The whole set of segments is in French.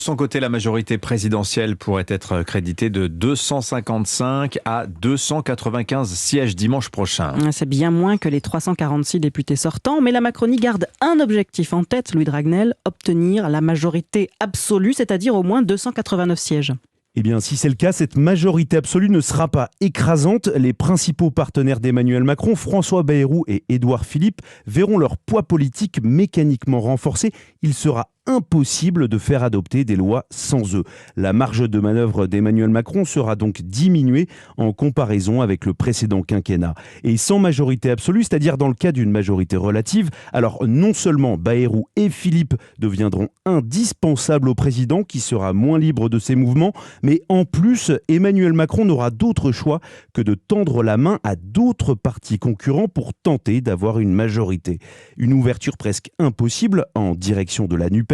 De son côté, la majorité présidentielle pourrait être créditée de 255 à 295 sièges dimanche prochain. C'est bien moins que les 346 députés sortants, mais la Macronie garde un objectif en tête, Louis Dragnel, obtenir la majorité absolue, c'est-à-dire au moins 289 sièges. Eh bien, si c'est le cas, cette majorité absolue ne sera pas écrasante. Les principaux partenaires d'Emmanuel Macron, François Bayrou et Édouard Philippe, verront leur poids politique mécaniquement renforcé. Il sera impossible de faire adopter des lois sans eux. La marge de manœuvre d'Emmanuel Macron sera donc diminuée en comparaison avec le précédent quinquennat. Et sans majorité absolue, c'est-à-dire dans le cas d'une majorité relative, alors non seulement Bayrou et Philippe deviendront indispensables au président qui sera moins libre de ses mouvements, mais en plus, Emmanuel Macron n'aura d'autre choix que de tendre la main à d'autres partis concurrents pour tenter d'avoir une majorité. Une ouverture presque impossible en direction de la NUPES.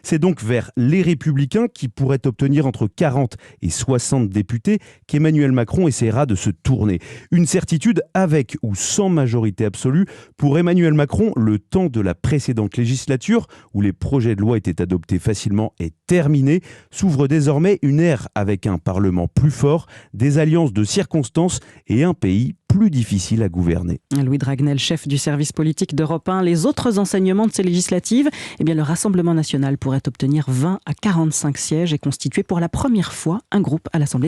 C'est donc vers les Républicains qui pourraient obtenir entre 40 et 60 députés qu'Emmanuel Macron essaiera de se tourner. Une certitude avec ou sans majorité absolue, pour Emmanuel Macron, le temps de la précédente législature, où les projets de loi étaient adoptés facilement, est terminé. S'ouvre désormais une ère avec un Parlement plus fort, des alliances de circonstances et un pays plus difficile à gouverner. Louis Dragnel, chef du service politique d'Europe 1, les autres enseignements de ces législatives, le Rassemblement national pourrait obtenir 20 à 45 sièges et constituer pour la première fois un groupe à l'Assemblée nationale.